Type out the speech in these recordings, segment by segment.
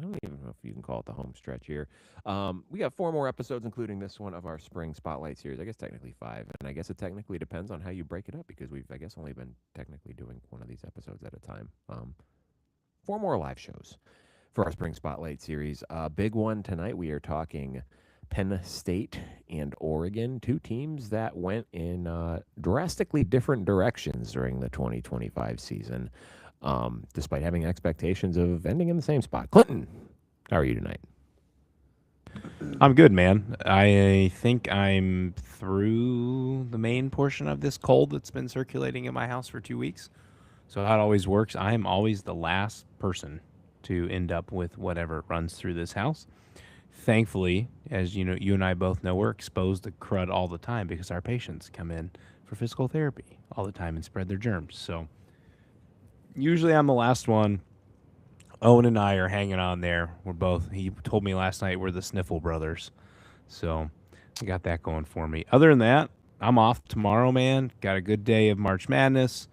don't even know if you can call it the home stretch here. We got 4 more episodes, including this one of our spring spotlight series. I guess technically 5, and I guess it technically depends on how you break it up because we've, I guess, only been technically doing one of these episodes at a time. 4 more live shows for our spring spotlight series. Big one tonight. We are talking Penn State and Oregon, 2 teams that went in drastically different directions during the 2025 season, despite having expectations of ending in the same spot. Clinton, how are you tonight? I'm good, man. I think I'm through the main portion of this cold that's been circulating in my house for 2 weeks. So how it always works, I am always the last person to end up with whatever runs through this house. Thankfully, as you know, you and I both know, we're exposed to crud all the time because our patients come in for physical therapy all the time and spread their germs. So usually I'm the last one. Owen and I are hanging on there. He told me last night we're the Sniffle brothers. So I got that going for me. Other than that, I'm off tomorrow, man. Got a good day of March Madness.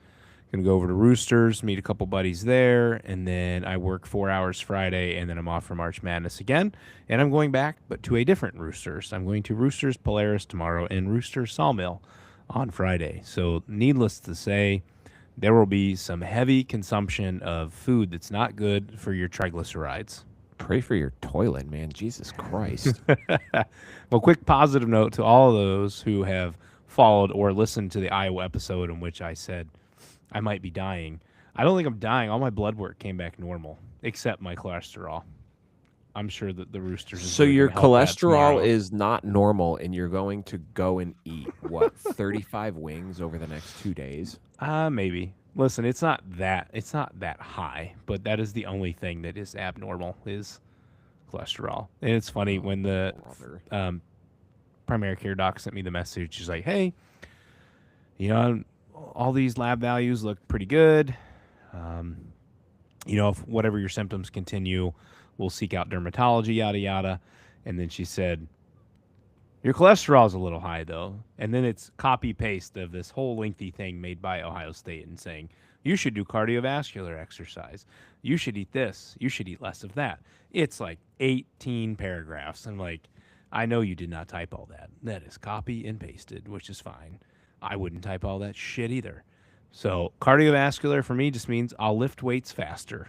Gonna go over to Roosters, meet a couple buddies there, and then I work 4 hours Friday, and then I'm off for March Madness again. And I'm going back, but to a different Roosters. I'm going to Roosters Polaris tomorrow and Roosters Sawmill on Friday. So needless to say, there will be some heavy consumption of food that's not good for your triglycerides. Pray for your toilet, man. Jesus Christ. Well, quick positive note to all of those who have followed or listened to the Iowa episode in which I said I might be dying. I don't think I'm dying. All my blood work came back normal, except my cholesterol. I'm sure that the Roosters. So your cholesterol is not normal, and you're going to go and eat, what, 35 wings over the next 2 days? Maybe. Listen, it's not that high, but that is the only thing that is abnormal is cholesterol. And it's funny when the primary care doc sent me the message. She's like, "Hey, all these lab values look pretty good. If whatever your symptoms continue, we'll seek out dermatology, yada yada." And then she said, "Your cholesterol is a little high, though." And then it's copy-paste of this whole lengthy thing made by Ohio State and saying, "You should do cardiovascular exercise. You should eat this. You should eat less of that." It's like 18 paragraphs. I'm like, I know you did not type all that. That is copy and pasted, which is fine. I wouldn't type all that shit either. So cardiovascular for me just means I'll lift weights faster.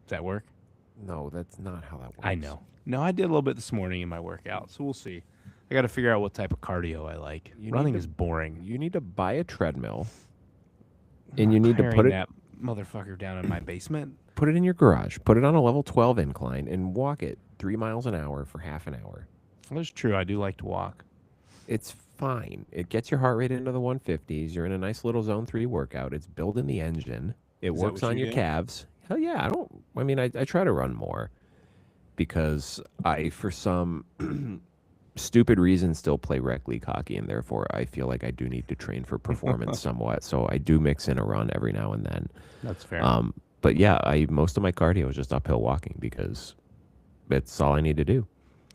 Does that work? No, that's not how that works. I know. No, I did a little bit this morning in my workout, so we'll see. I got to figure out what type of cardio I like. Running is boring. You need to buy a treadmill, and you need to put that motherfucker down in my basement. Put it in your garage. Put it on a level 12 incline and walk it 3 miles an hour for half an hour. That's true. I do like to walk. It's fine. It gets your heart rate into the 150s. You're in a nice little zone 3 workout. It's building the engine. It works on your calves. Hell yeah. I try to run more because I, for some stupid reason, still play rec league hockey, and therefore I feel like I do need to train for performance somewhat. So I do mix in a run every now and then. That's fair. But yeah, most of my cardio is just uphill walking because it's all I need to do.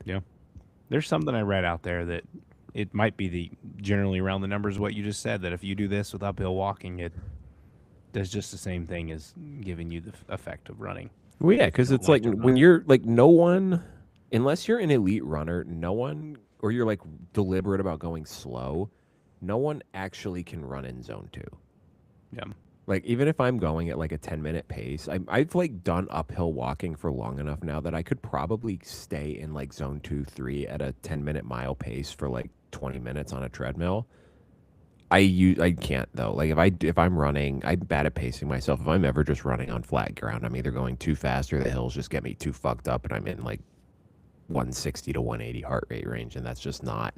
Yeah. There's something I read out there that it might be generally around the numbers what you just said, that if you do this with uphill walking, it does just the same thing as giving you the effect of running. Well, yeah, because it's like when you're like no one, unless you're an elite runner, no one, or you're like deliberate about going slow, no one actually can run in zone 2. Yeah. Like even if I'm going at like a 10-minute pace, I've like done uphill walking for long enough now that I could probably stay in like zone 2, 3 at a 10-minute mile pace for like 20 minutes on a treadmill. I can't though. Like if I'm running, I'm bad at pacing myself. If I'm ever just running on flat ground, I'm either going too fast or the hills just get me too fucked up, and I'm in like 160 to 180 heart rate range, and that's just not.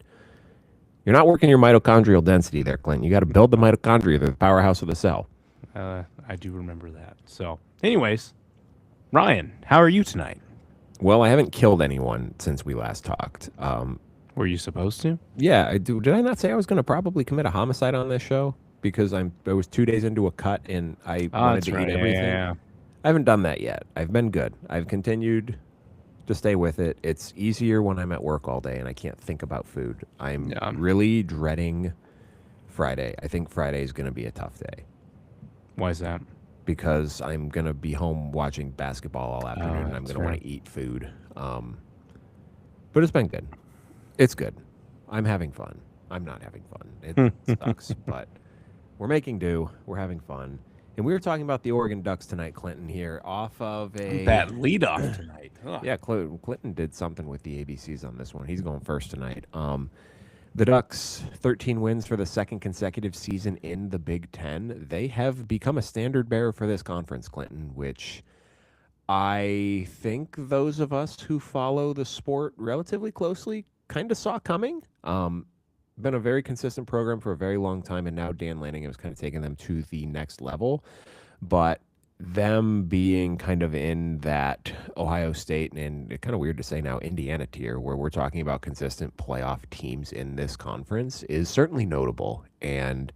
You're not working your mitochondrial density there, Clint. You got to build the mitochondria, the powerhouse of the cell. I do remember that. So, anyways, Ryan, how are you tonight? Well, I haven't killed anyone since we last talked. Were you supposed to? Yeah, I do. Did I not say I was going to probably commit a homicide on this show because I was 2 days into a cut and I wanted to eat everything? Yeah. I haven't done that yet. I've been good. I've continued to stay with it. It's easier when I'm at work all day and I can't think about food. I'm really dreading Friday. I think Friday is going to be a tough day. Why is that? because I'm going to be home watching basketball all afternoon, and I'm that's going to want fair. to eat food. But it's been good. It's good. I'm having fun. I'm not having fun. It sucks, but we're making do. We're having fun. And we were talking about the Oregon Ducks tonight, Clinton, here, off of a... That lead off tonight. Ugh. Yeah, Clinton did something with the ABCs on this one. He's going first tonight. The Ducks, 13 wins for the second consecutive season in the Big Ten. They have become a standard bearer for this conference, Clinton, which I think those of us who follow the sport relatively closely kind of saw coming. Been a very consistent program for a very long time, and now Dan Lanning has kind of taken them to the next level. But them being kind of in that Ohio State and kind of weird to say now Indiana tier, where we're talking about consistent playoff teams in this conference, is certainly notable. And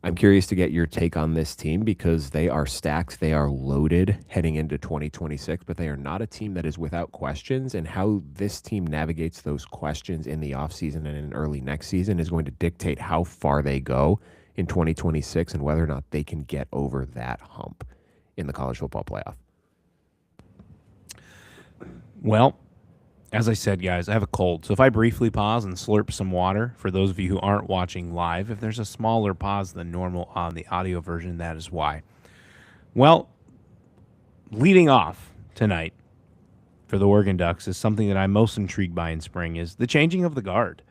I'm curious to get your take on this team because they are stacked, they are loaded heading into 2026, but they are not a team that is without questions, and how this team navigates those questions in the offseason and in early next season is going to dictate how far they go in 2026 and whether or not they can get over that hump in the college football playoff. Well, as I said, guys, I have a cold. So if I briefly pause and slurp some water, for those of you who aren't watching live, if there's a smaller pause than normal on the audio version, that is why. Well, leading off tonight for the Oregon Ducks is something that I'm most intrigued by in spring is the changing of the guard.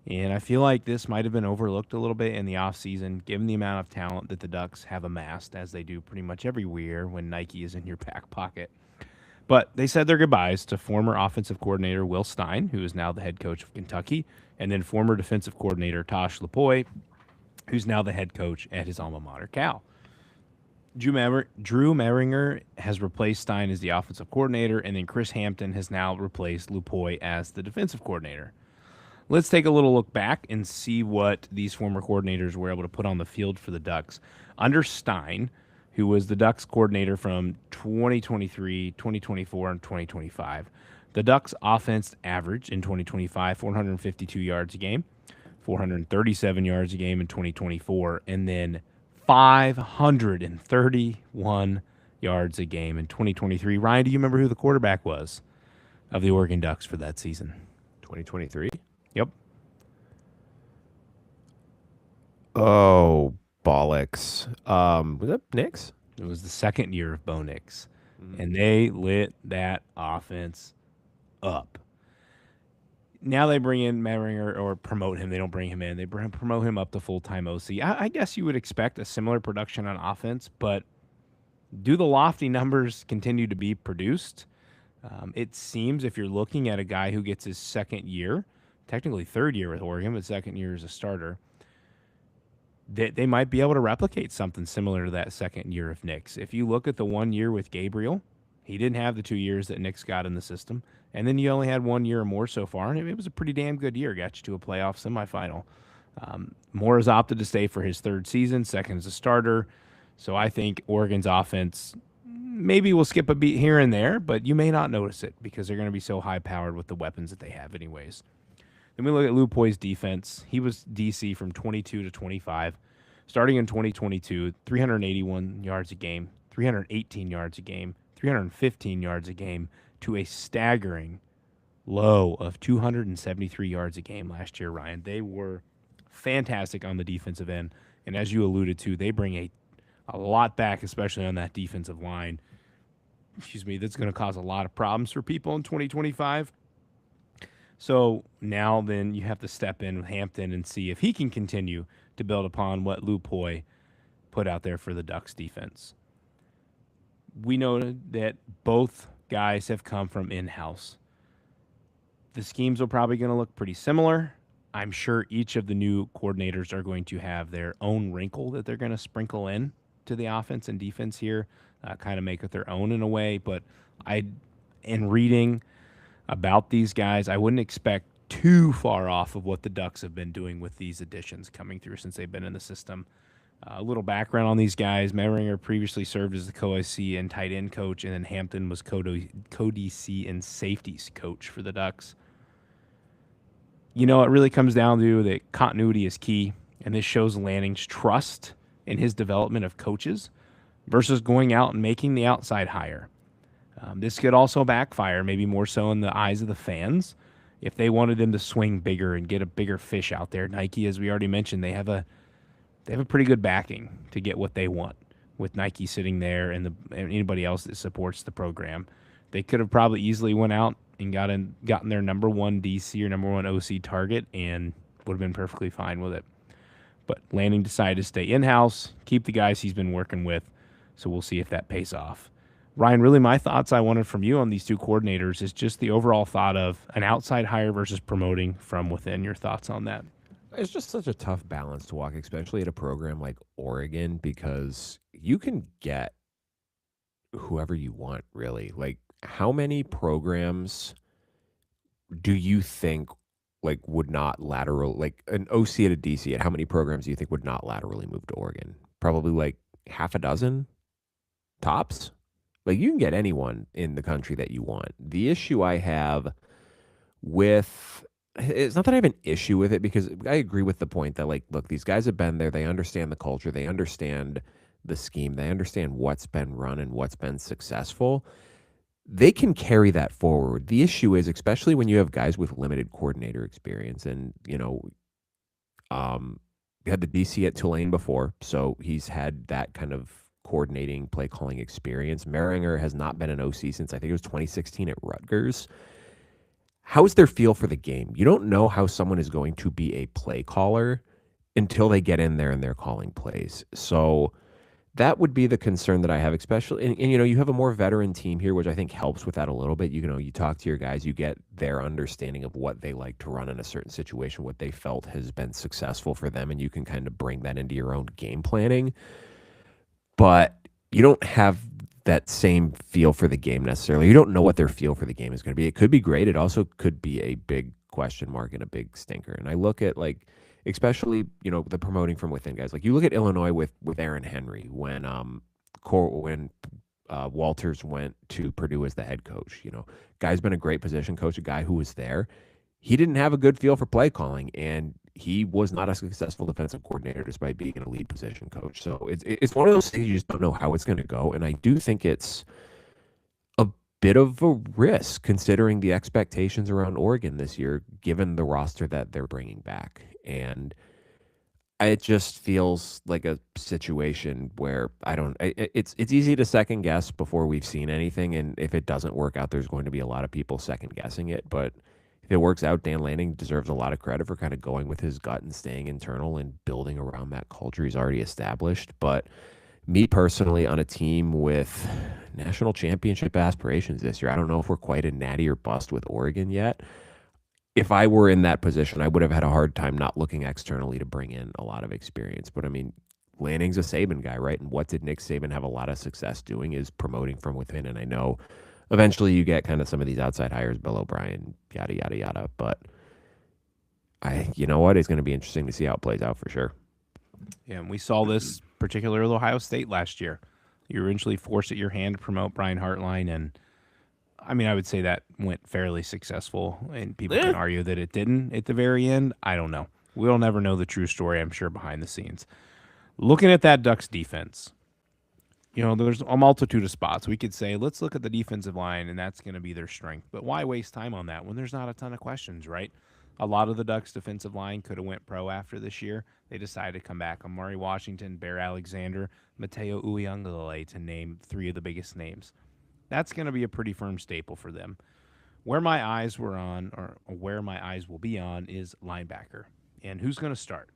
And I feel like this might have been overlooked a little bit in the offseason, given the amount of talent that the Ducks have amassed, as they do pretty much every year when Nike is in your back pocket. But they said their goodbyes to former offensive coordinator Will Stein, who is now the head coach of Kentucky, and then former defensive coordinator Tosh Lupoi, who's now the head coach at his alma mater, Cal. Drew Mehringer has replaced Stein as the offensive coordinator, and then Chris Hampton has now replaced Lupoi as the defensive coordinator. Let's take a little look back and see what these former coordinators were able to put on the field for the Ducks. Under Stein, who was the Ducks coordinator from 2023, 2024, and 2025, the Ducks offense averaged in 2025 452 yards a game, 437 yards a game in 2024, and then 531 yards a game in 2023. Ryan, do you remember who the quarterback was of the Oregon Ducks for that season? 2023? Yep. Oh, bollocks. Was that Nix? It was the second year of Bo Nix, and they lit that offense up. Now they bring in Mehringer or promote him. They don't bring him in. They promote him up to full-time OC. I guess you would expect a similar production on offense, but do the lofty numbers continue to be produced? It seems if you're looking at a guy who gets his second year, technically third year with Oregon, but second year as a starter, they might be able to replicate something similar to that second year of Nix. If you look at the 1 year with Gabriel, he didn't have the 2 years that Nix got in the system. And then you only had 1 year or more so far, and it was a pretty damn good year. Got you to a playoff semifinal. Moore has opted to stay for his third season, second as a starter. So I think Oregon's offense maybe will skip a beat here and there, but you may not notice it because they're going to be so high-powered with the weapons that they have anyways. Then we look at Lupoi's defense. He was DC from 22 to 25. Starting in 2022, 381 yards a game, 318 yards a game, 315 yards a game, to a staggering low of 273 yards a game last year, Ryan. They were fantastic on the defensive end, and as you alluded to, they bring a lot back, especially on that defensive line. That's going to cause a lot of problems for people in 2025. So now then you have to step in with Hampton and see if he can continue to build upon what Lupoi put out there for the Ducks defense. We know that both guys have come from in-house. The schemes are probably going to look pretty similar. I'm sure each of the new coordinators are going to have their own wrinkle that they're going to sprinkle in to the offense and defense here, kind of make it their own in a way. But in reading about these guys, I wouldn't expect too far off of what the Ducks have been doing with these additions coming through since they've been in the system. A little background on these guys. Mehringer previously served as the co-IC and tight end coach, and then Hampton was co-DC and safeties coach for the Ducks. It really comes down to that continuity is key, and this shows Lanning's trust in his development of coaches. versus going out and making the outside hire. This could also backfire, maybe more so in the eyes of the fans, if they wanted them to swing bigger and get a bigger fish out there. Nike, as we already mentioned, they have a pretty good backing to get what they want. With Nike sitting there and anybody else that supports the program, they could have probably easily went out and gotten their number one DC or number one OC target and would have been perfectly fine with it. But Lanning decided to stay in-house, keep the guys he's been working with, so we'll see if that pays off. Ryan, really my thoughts I wanted from you on these two coordinators is just the overall thought of an outside hire versus promoting from within. Your thoughts on that? It's just such a tough balance to walk, especially at a program like Oregon, because you can get whoever you want, really. Like, how many programs do you think would not lateral, like an OC at a DC, at how many programs do you think would not laterally move to Oregon? Probably like half a dozen tops. Like, you can get anyone in the country that you want. The issue I have with it's not that I have an issue with it, because I agree with the point that, like, look, these guys have been there. They understand the culture. They understand the scheme. They understand what's been run and what's been successful. They can carry that forward. The issue is, especially when you have guys with limited coordinator experience, and, you had the DC at Tulane before, so he's had that kind of coordinating, play calling experience. Mehringer has not been an OC since I think it was 2016 at Rutgers. How's their feel for the game? You don't know how someone is going to be a play caller until they get in there and they're calling plays. So that would be the concern that I have, especially, and you have a more veteran team here, which I think helps with that a little bit. You talk to your guys, you get their understanding of what they like to run in a certain situation, what they felt has been successful for them, and you can kind of bring that into your own game planning. But you don't have that same feel for the game necessarily. You don't know what their feel for the game is going to be. It could be great. It also could be a big question mark and a big stinker. And I look at, like, especially, the promoting from within guys. Like, you look at Illinois with Aaron Henry when Walters went to Purdue as the head coach. Guy's been a great position coach, a guy who was there. He didn't have a good feel for play calling, and he was not a successful defensive coordinator despite being in a lead position coach. So it's one of those things you just don't know how it's going to go. And I do think it's a bit of a risk considering the expectations around Oregon this year, given the roster that they're bringing back. And it just feels like a situation where it's easy to second guess before we've seen anything. And if it doesn't work out, there's going to be a lot of people second guessing it. But if it works out, Dan Lanning deserves a lot of credit for kind of going with his gut and staying internal and building around that culture he's already established. But me personally, on a team with national championship aspirations this year, I don't know if we're quite a natty or bust with Oregon yet. If I were in that position, I would have had a hard time not looking externally to bring in a lot of experience. But I mean, Lanning's a Saban guy, right? And what did Nick Saban have a lot of success doing is promoting from within. And I know eventually you get kind of some of these outside hires, Bill O'Brien, yada, yada, yada. But you know what? It's going to be interesting to see how it plays out for sure. Yeah, and we saw this particularly with Ohio State last year. You were eventually forced at your hand to promote Brian Hartline, and I mean, I would say that went fairly successful, and people can argue that it didn't at the very end. I don't know. We'll never know the true story, I'm sure, behind the scenes. Looking at that Ducks defense, there's a multitude of spots. We could say, let's look at the defensive line, and that's going to be their strength. But why waste time on that when there's not a ton of questions, right? A lot of the Ducks defensive line could have went pro after this year. They decided to come back. Amari Washington, Bear Alexander, Mateo Uiagalelei, to name three of the biggest names. That's going to be a pretty firm staple for them. Where my eyes were on, or where my eyes will be on, is linebacker. And who's going to start?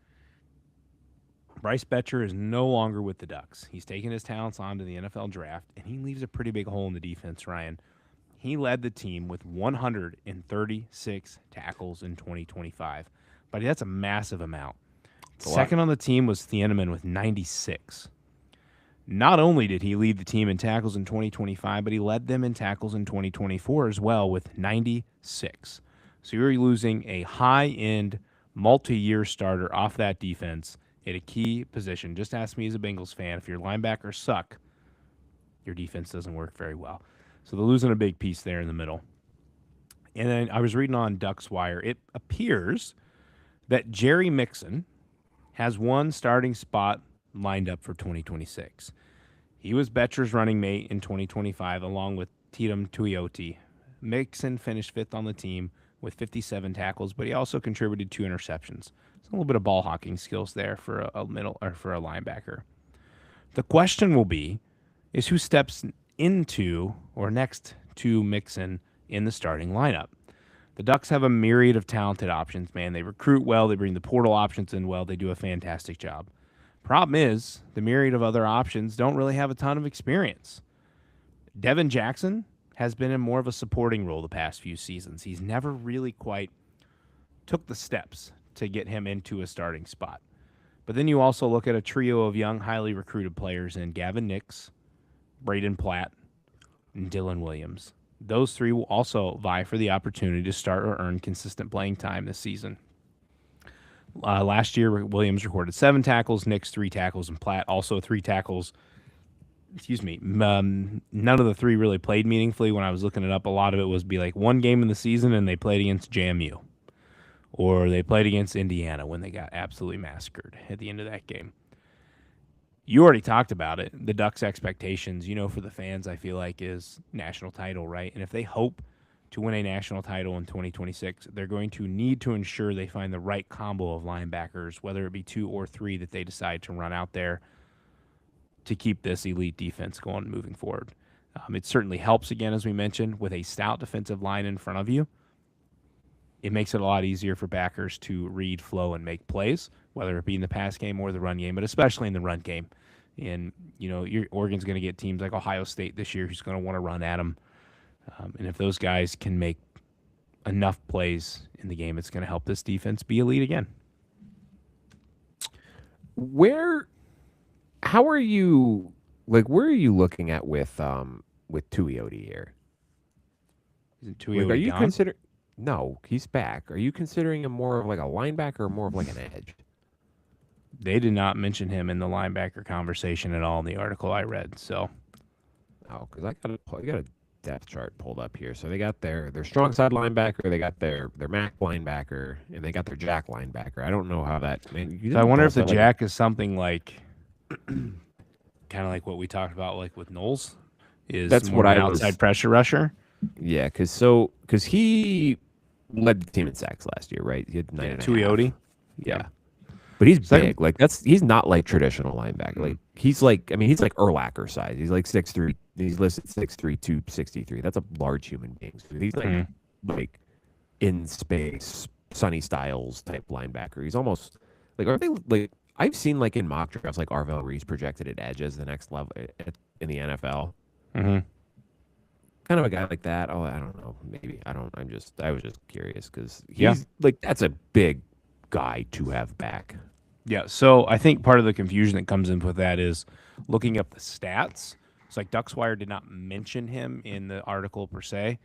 Bryce Boettcher is no longer with the Ducks. He's taken his talents on to the NFL draft, and he leaves a pretty big hole in the defense, Ryan. He led the team with 136 tackles in 2025. But that's a massive amount. Second on the team was Thieneman with 96. Not only did he lead the team in tackles in 2025, but he led them in tackles in 2024 as well with 96. So you're losing a high-end, multi-year starter off that defense at a key position. Just ask me as a Bengals fan, if your linebackers suck, your defense doesn't work very well. So they're losing a big piece there in the middle. And then I was reading on Ducks Wire, it appears that Jerry Mixon has one starting spot lined up for 2026. He was Boettcher's running mate in 2025, along with Teitum Tuioti. Mixon finished 5th on the team with 57 tackles, but he also contributed 2 interceptions. It's a little bit of ball hawking skills there for a middle or for a linebacker. The question will be is who steps into or next to Mixon in the starting lineup. The Ducks have a myriad of talented options, man. They recruit well, they bring the portal options in well, they do a fantastic job. Problem is, the myriad of other options don't really have a ton of experience. Devin Jackson has been in more of a supporting role the past few seasons. He's never really quite took the steps to get him into a starting spot. But then you also look at a trio of young, highly recruited players in Gavin Nix, Braden Platt, and Dylan Williams. Those 3 will also vie for the opportunity to start or earn consistent playing time this season. Last year, Williams recorded 7 tackles, Nix 3 tackles, and Platt also 3 tackles. None of the 3 really played meaningfully. When I was looking it up, a lot of it was be like one game in the season and they played against JMU. Or they played against Indiana when they got absolutely massacred at the end of that game. You already talked about it. The Ducks' expectations, for the fans, I feel like, is national title, right? And if they hope to win a national title in 2026, they're going to need to ensure they find the right combo of linebackers, whether it be 2 or 3 that they decide to run out there to keep this elite defense going moving forward. It certainly helps, again, as we mentioned, with a stout defensive line in front of you. It makes it a lot easier for backers to read, flow, and make plays, whether it be in the pass game or the run game, but especially in the run game. And, Oregon's going to get teams like Ohio State this year who's going to want to run at them. And if those guys can make enough plays in the game, it's going to help this defense be elite again. How are you, where are you looking at with Tuioti here? Isn't Tuioti are you gone? considering? No, he's back. Are you considering him more of like a linebacker or more of like an edge? They did not mention him in the linebacker conversation at all in the article I read. So, because I got a depth chart pulled up here. So they got their strong side linebacker, they got their Mac linebacker, and they got their Jack linebacker. I don't know how that. So I wonder if the Jack is something like, kind of like what we talked about, like with Knowles, is that's more what of an outside pressure rusher. Yeah, because he led the team in sacks last year, right? He had 9.5. Tuioti. Yeah. But he's big. He's not like traditional linebacker. Like he's like Urlacher size. He's like 6'3". He's listed 6'3", 263. That's a large human being. So he's like in space, Sonny Styles type linebacker. He's almost like, are they like, I've seen like in mock drafts like Arvell Reese projected at edge as the next level in the NFL. Mm-hmm. Kind of a guy like that. Oh, I don't know. Maybe I was just curious because he's like, that's a big guy to have back. Yeah, so I think part of the confusion that comes in with that is looking up the stats. It's like DucksWire did not mention him in the article per se,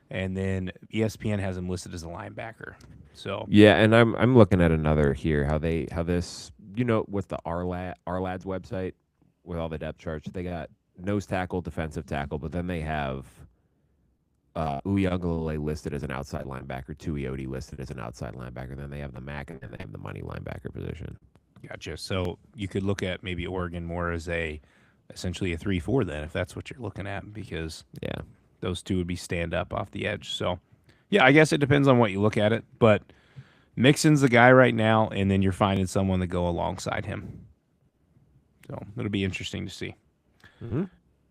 and then ESPN has him listed as a linebacker. So yeah, and I'm looking at another here how this with the Our Lads website with all the depth charts, they got nose tackle, defensive tackle, but then they have Uyagalele listed as an outside linebacker, Tuioti listed as an outside linebacker, then they have the Mac, and then they have the money linebacker position. Gotcha. So you could look at maybe Oregon more as essentially a 3-4 then, if that's what you're looking at, because those two would be stand up off the edge. So yeah, I guess it depends on what you look at it, but Mixon's the guy right now, and then you're finding someone to go alongside him. So it'll be interesting to see. Mm-hmm.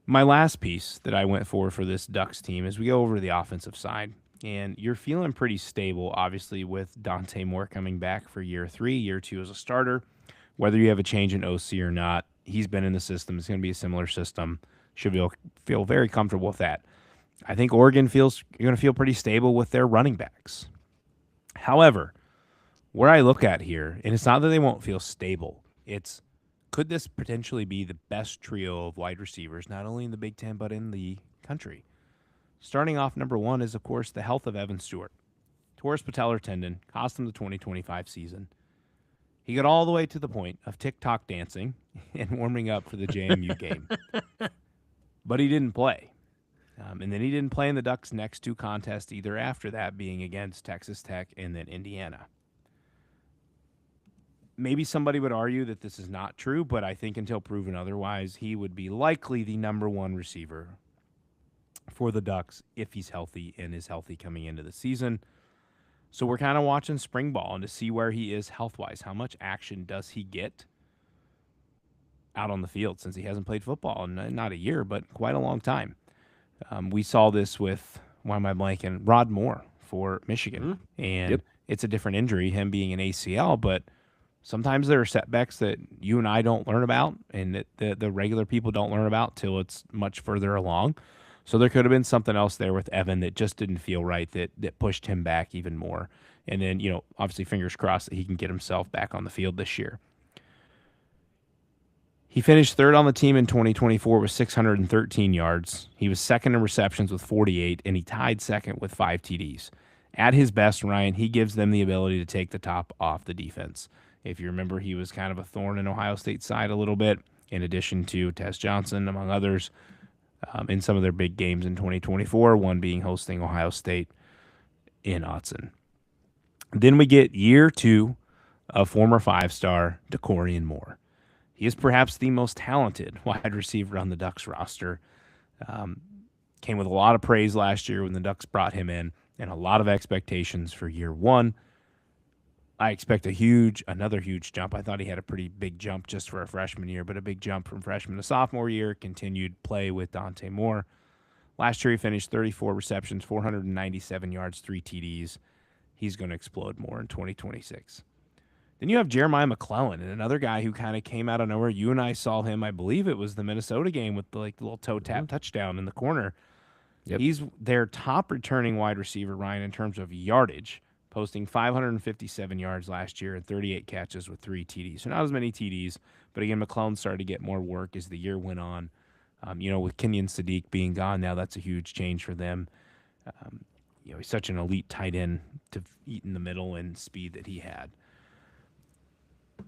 My last piece that I went for this Ducks team is we go over to the offensive side, and you're feeling pretty stable, obviously, with Dante Moore coming back for year 3, year 2 as a starter. Whether you have a change in OC or not, he's been in the system. It's going to be a similar system. Should feel very comfortable with that. I think Oregon you're going to feel pretty stable with their running backs. However, where I look at here, and it's not that they won't feel stable, it's could this potentially be the best trio of wide receivers, not only in the Big Ten, but in the country? Starting off, number 1 is, of course, the health of Evan Stewart. Torn patellar tendon cost him the 2025 season. He got all the way to the point of TikTok dancing and warming up for the JMU game. But he didn't play. And then he didn't play in the Ducks' next 2 contests either after that, being against Texas Tech and then Indiana. maybe somebody would argue that this is not true, but I think until proven otherwise, he would be likely the number one receiver for the Ducks if he's healthy and is healthy coming into the season. So we're kind of watching spring ball and to see where he is health-wise. How much action does he get out on the field since he hasn't played football in not a year, but quite a long time. We saw this with, why am I blanking, Rod Moore for Michigan. And it's a different injury, him being an ACL, but sometimes there are setbacks that you and I don't learn about and that the regular people don't learn about till it's much further along. So there could have been something else there with Evan that just didn't feel right that pushed him back even more. And then, obviously fingers crossed that he can get himself back on the field this year. He finished third on the team in 2024 with 613 yards. He was second in receptions with 48, and he tied second with 5 TDs. At his best, Ryan, he gives them the ability to take the top off the defense. If you remember, he was kind of a thorn in Ohio State's side a little bit, in addition to Tess Johnson, among others, in some of their big games in 2024, one being hosting Ohio State in Autzen. Then we get year 2 of former 5-star DeCorian Moore. He is perhaps the most talented wide receiver on the Ducks roster. Came with a lot of praise last year when the Ducks brought him in, and a lot of expectations for year 1. I expect another huge jump. I thought he had a pretty big jump just for a freshman year, but a big jump from freshman to sophomore year, continued play with Dante Moore. Last year he finished 34 receptions, 497 yards, 3 TDs. He's going to explode more in 2026. Then you have Jeremiah McClellan, and another guy who kind of came out of nowhere. You and I saw him, I believe it was the Minnesota game with the little toe tap touchdown in the corner. Yep. He's their top returning wide receiver, Ryan, in terms of yardage, posting 557 yards last year and 38 catches with 3 TDs. So not as many TDs, but again, McClellan started to get more work as the year went on. With Kenyon Sadiq being gone now, that's a huge change for them. He's such an elite tight end to eat in the middle and speed that he had.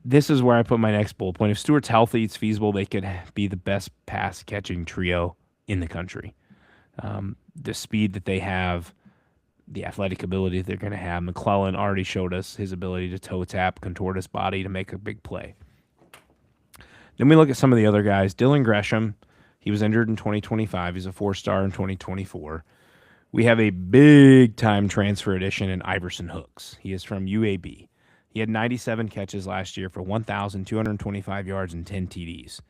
This is where I put my next bullet point. If Stewart's healthy, it's feasible they could be the best pass-catching trio in the country. The speed that they have, the athletic ability that they're going to have. McClellan already showed us his ability to toe tap, contort his body to make a big play. Then we look at some of the other guys. Dylan Gresham, he was injured in 2025. He's a 4-star in 2024. We have a big-time transfer addition in Iverson Hooks. He is from UAB. He had 97 catches last year for 1,225 yards and 10 TDs.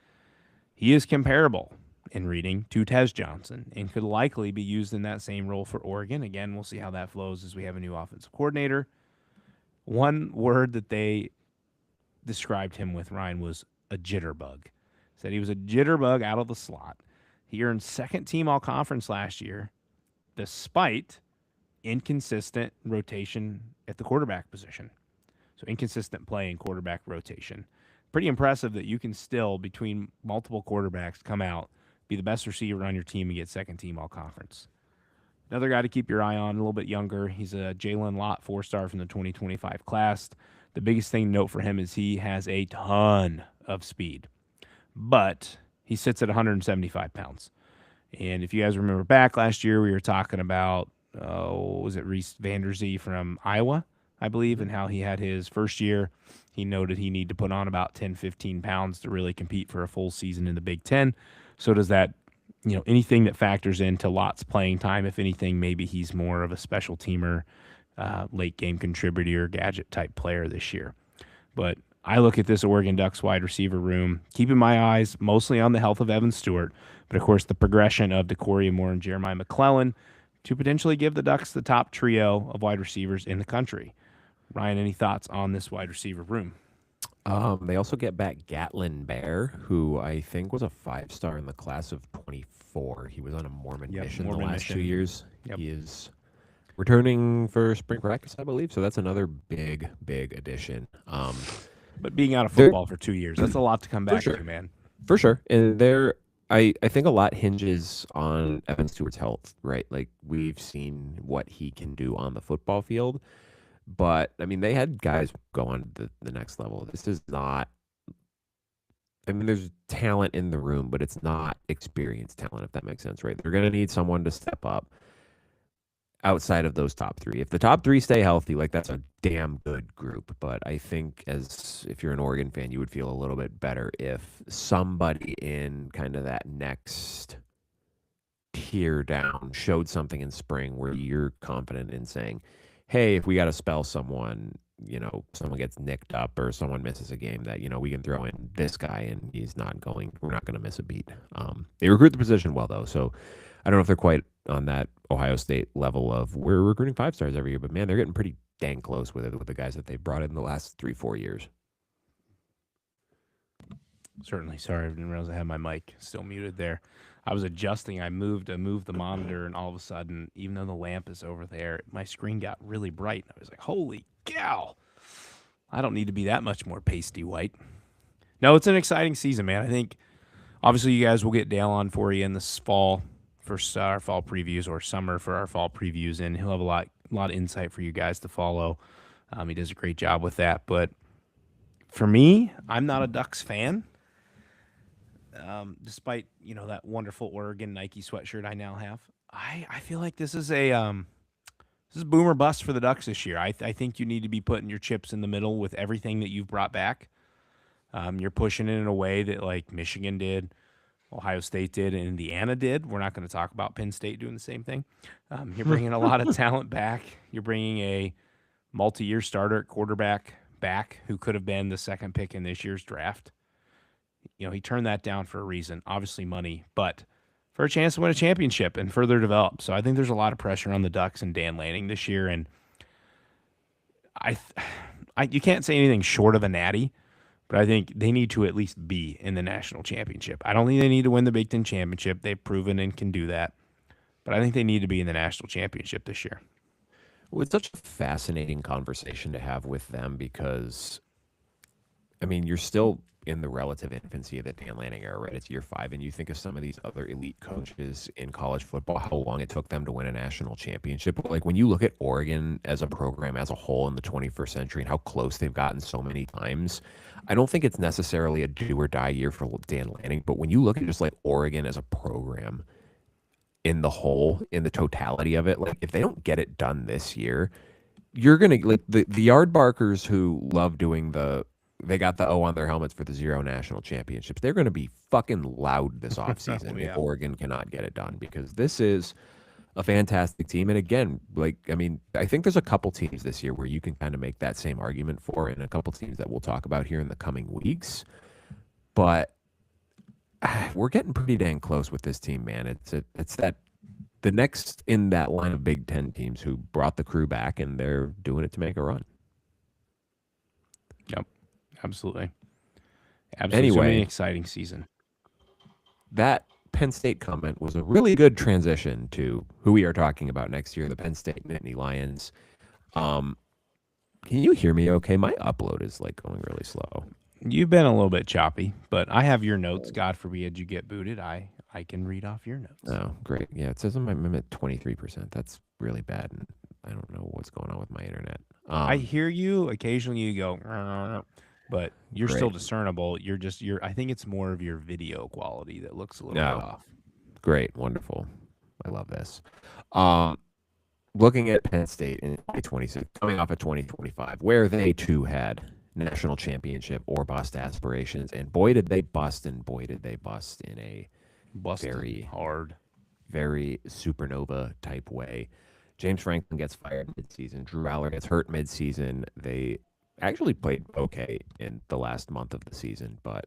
He is comparable in reading to Tez Johnson and could likely be used in that same role for Oregon. Again, we'll see how that flows as we have a new offensive coordinator. One word that they described him with, Ryan, was a jitterbug. Said he was a jitterbug out of the slot. He earned second-team all-conference last year despite inconsistent rotation at the quarterback position. So inconsistent play in quarterback rotation. Pretty impressive that you can still, between multiple quarterbacks, come out, be the best receiver on your team, and get second-team all-conference. Another guy to keep your eye on, a little bit younger. He's a Jalen Lott, 4-star from the 2025 class. The biggest thing to note for him is he has a ton of speed, but he sits at 175 pounds. And if you guys remember back last year, we were talking about, was it Reese Vanderzee from Iowa, I believe, and how he had his first year. He noted he needed to put on about 10, 15 pounds to really compete for a full season in the Big Ten. So does that, anything that factors into Lott's playing time, if anything, maybe he's more of a special teamer, late game contributor, gadget type player this year. But I look at this Oregon Ducks wide receiver room, keeping my eyes mostly on the health of Evan Stewart, but of course the progression of DeCorian Moore and Jeremiah McClellan to potentially give the Ducks the top trio of wide receivers in the country. Ryan, any thoughts on this wide receiver room? They also get back Gatlin Bear, who I think was a 5-star in the class of 24. He was on a Mormon mission the last 2 years. Yep. He is returning for spring practice, I believe. So that's another big addition. But being out of football for 2 years, that's a lot to come back to, man. For sure. And I think a lot hinges on Evan Stewart's health, right? Like, we've seen what he can do on the football field. But, I mean, they had guys go on to the next level. This is not – I mean, there's talent in the room, but it's not experienced talent, if that makes sense, right? They're going to need someone to step up. outside of those top three. If the top three stay healthy, like that's a damn good group. But I think if you're an Oregon fan, you would feel a little bit better if somebody in kind of that next tier down showed something in spring where you're confident in saying, hey, if we got to spell someone, someone gets nicked up or someone misses a game, that, we can throw in this guy and we're not going to miss a beat. They recruit the position well, though. So I don't know if they're quite on that Ohio State level of we're recruiting 5-stars every year, but man, they're getting pretty dang close with it with the guys that they've brought in the last 3-4 years. Certainly. Sorry, I didn't realize I had my mic still muted there. I was adjusting. I moved the monitor, and all of a sudden, even though the lamp is over there, my screen got really bright. I was like, holy cow. I don't need to be that much more pasty white. No, it's an exciting season, man. I think, obviously, you guys will get Dale on for you in this fall for our fall previews, or summer for our fall previews, and he'll have a lot of insight for you guys to follow. He does a great job with that. But for me, I'm not a Ducks fan. Despite that wonderful Oregon Nike sweatshirt I now have, I feel like this is boom or bust for the Ducks this year. I think you need to be putting your chips in the middle with everything that you've brought back. You're pushing it in a way that like Michigan did, Ohio State did, and Indiana did. We're not going to talk about Penn State doing the same thing. You're bringing a lot of talent back. You're bringing a multi-year starter at quarterback back who could have been the second pick in this year's draft. He turned that down for a reason, obviously money, but for a chance to win a championship and further develop. So I think there's a lot of pressure on the Ducks and Dan Lanning this year, and you can't say anything short of a natty, but I think they need to at least be in the national championship. I don't think they need to win the Big Ten championship. They've proven and can do that, but I think they need to be in the national championship this year. Well, it's such a fascinating conversation to have with them because, you're still in the relative infancy of the Dan Lanning era, right? It's year 5, and you think of some of these other elite coaches in college football, how long it took them to win a national championship. Like when you look at Oregon as a program as a whole in the 21st century and how close they've gotten so many times, I don't think it's necessarily a do or die year for Dan Lanning. But when you look at just like Oregon as a program in the whole, in the totality of it, like if they don't get it done this year, you're going to like the yard barkers who love doing they got the O on their helmets for the 0 national championships. They're going to be fucking loud this offseason if Oregon cannot get it done, because this is a fantastic team. And again, I think there's a couple teams this year where you can kind of make that same argument for, and a couple teams that we'll talk about here in the coming weeks. But we're getting pretty dang close with this team, man. It's the next in that line of Big Ten teams who brought the crew back, and they're doing it to make a run. Yep. Absolutely. Anyway, an exciting season. That Penn State comment was a really good transition to who we are talking about next year, the Penn State Nittany Lions. Can you hear me okay? My upload is going really slow. You've been a little bit choppy, but I have your notes. God forbid you get booted. I can read off your notes. Oh, great. Yeah, it says I'm at 23%. That's really bad, and I don't know what's going on with my internet. I hear you. Occasionally you go, but you're still discernible. I think it's more of your video quality that looks a little bit off. Great. Wonderful. I love this. Looking at Penn State in 2026, coming off of 2025, where they too had national championship or bust aspirations, and boy did they bust, and boy did they bust in a very hard, very supernova type way. James Franklin gets fired midseason. Drew Aller gets hurt midseason. They actually played okay in the last month of the season, but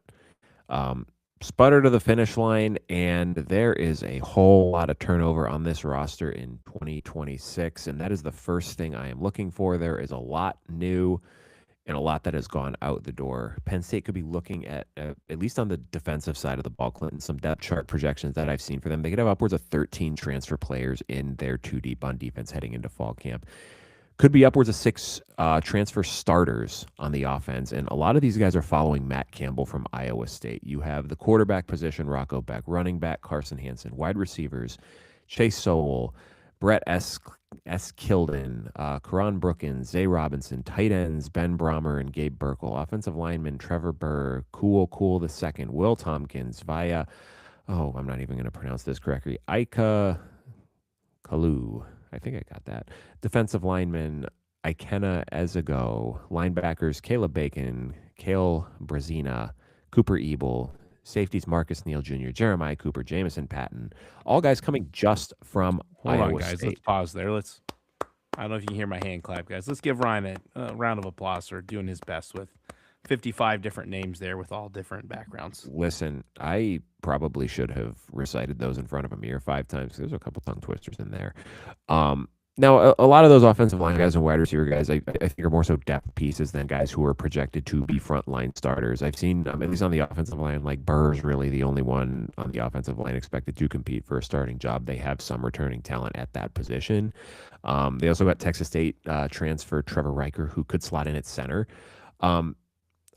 sputter to the finish line, and there is a whole lot of turnover on this roster in 2026, and that is the first thing I am looking for. There is a lot new and a lot that has gone out the door. Penn State could be looking at least on the defensive side of the ball, Clinton, some depth chart projections that I've seen for them. They could have upwards of 13 transfer players in their 2 deep on defense heading into fall camp. Could be upwards of 6 transfer starters on the offense, and a lot of these guys are following Matt Campbell from Iowa State. You have the quarterback position, Rocco Beck; running back, Carson Hansen; wide receivers, Chase Sowell, Brett S. Kilden, Karan Brookins, Zay Robinson; tight ends, Ben Brommer and Gabe Burkle; offensive lineman, Trevor Burr, Cool II, Will Tompkins, I'm not even going to pronounce this correctly, Ika Kalu. I think I got that. Defensive lineman, Ikenna Ezigo. Linebackers, Caleb Bacon, Kale Brazina, Cooper Ebel. Safeties, Marcus Neal Jr., Jeremiah Cooper, Jamison Patton. All guys coming just from Hold on, Iowa guys. Let's State. pause there. I don't know if you can hear my hand clap, guys. Let's give Ryan a round of applause for doing his best with 55 different names there with all different backgrounds. Listen, I probably should have recited those in front of a mirror 5 times. There's a couple tongue twisters in there. Now, a lot of those offensive line guys and wide receiver guys, I think are more so depth pieces than guys who are projected to be frontline starters. I've seen, at least on the offensive line, like Burr's really the only one on the offensive line expected to compete for a starting job. They have some returning talent at that position. They also got Texas State transfer Trevor Riker, who could slot in at center.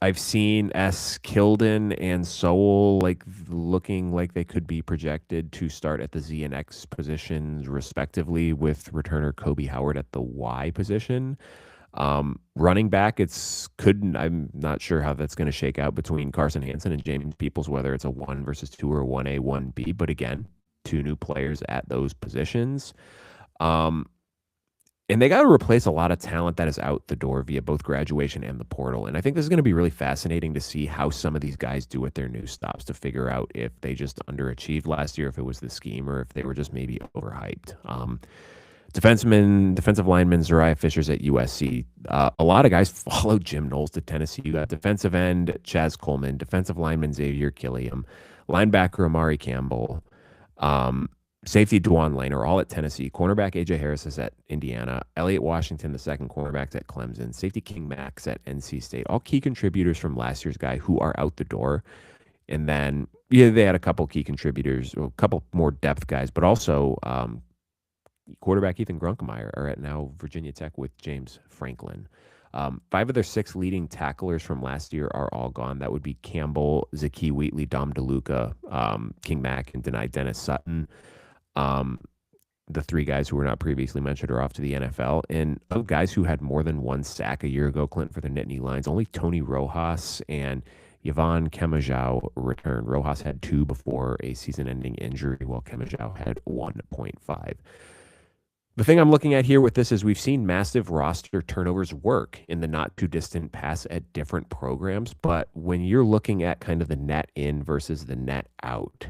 I've seen S. Kilden and Sowell looking like they could be projected to start at the Z and X positions respectively, with returner Kobe Howard at the Y position. Running back, I'm not sure how that's going to shake out between Carson Hansen and James Peoples, whether it's a 1 versus 2 or 1A, 1B. But again, 2 new players at those positions. And they got to replace a lot of talent that is out the door via both graduation and the portal. And I think this is going to be really fascinating to see how some of these guys do at their new stops, to figure out if they just underachieved last year, if it was the scheme, or if they were just maybe overhyped. Defensive lineman Zariah Fisher's at USC. A lot of guys followed Jim Knowles to Tennessee. You got defensive end Chaz Coleman, defensive lineman Xavier Killiam, linebacker Amari Campbell, safety Dwan Lane are all at Tennessee. Cornerback A.J. Harris is at Indiana. Elliott Washington, the second cornerback, at Clemson. Safety King Max at NC State. All key contributors from last year's guy who are out the door. And then, they had a couple key contributors, a couple more depth guys, but also quarterback Ethan Grunkemeyer are at now Virginia Tech with James Franklin. 5 of their 6 leading tacklers from last year are all gone. That would be Campbell, Zaki Wheatley, Dom DeLuca, King Mack, and denied Dennis Sutton. The 3 guys who were not previously mentioned are off to the NFL. And of guys who had more than 1 sack a year ago, Clint, for the Nittany Lions, only Tony Rojas and Yvonne Kemajau returned. Rojas had 2 before a season-ending injury, while Kemajau had 1.5. The thing I'm looking at here with this is we've seen massive roster turnovers work in the not-too-distant past at different programs, but when you're looking at kind of the net in versus the net out,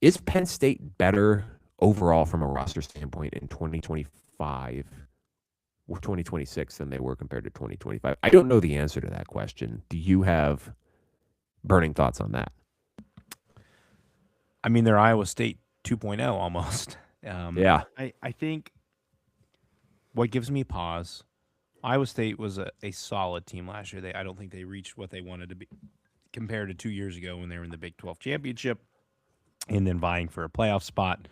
is Penn State better overall from a roster standpoint in 2025 or 2026 than they were compared to 2025? I don't know the answer to that question. Do you have burning thoughts on that? I mean, they're Iowa State 2.0 almost. Yeah. I think what gives me pause, Iowa State was a solid team last year. I don't think they reached what they wanted to be compared to 2 years ago when they were in the Big 12 championship and then vying for a playoff spot.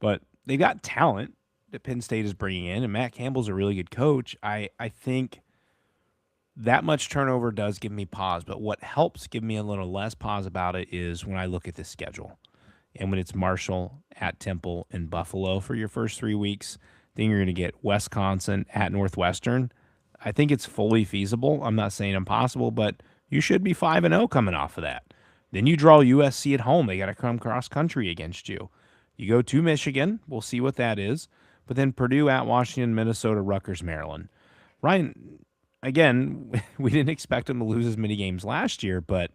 But they got talent that Penn State is bringing in, and Matt Campbell's a really good coach. I think that much turnover does give me pause, but what helps give me a little less pause about it is when I look at the schedule. And when it's Marshall, at Temple, and Buffalo for your first 3 weeks, then you're going to get Wisconsin at Northwestern. I think it's fully feasible. I'm not saying impossible, but you should be 5-0 coming off of that. Then you draw USC at home. They got to come cross country against you. You go to Michigan. We'll see what that is. But then Purdue at Washington, Minnesota, Rutgers, Maryland. Ryan, again, we didn't expect them to lose as many games last year, but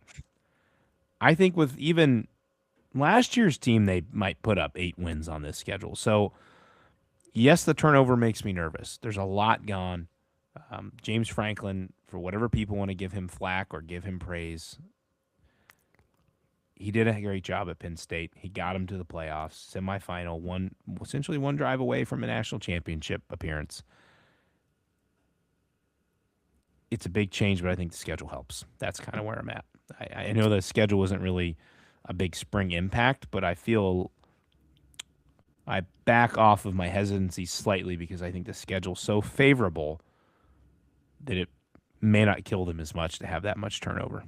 I think with even last year's team, they might put up 8 wins on this schedule. So, yes, the turnover makes me nervous. There's a lot gone. James Franklin, for whatever people want to give him flack or give him praise, he did a great job at Penn State. He got him to the playoffs, semifinal, essentially one drive away from a national championship appearance. It's a big change, but I think the schedule helps. That's kind of where I'm at. I know the schedule wasn't really a big spring impact, but I feel I back off of my hesitancy slightly because I think the schedule's so favorable that it may not kill them as much to have that much turnover.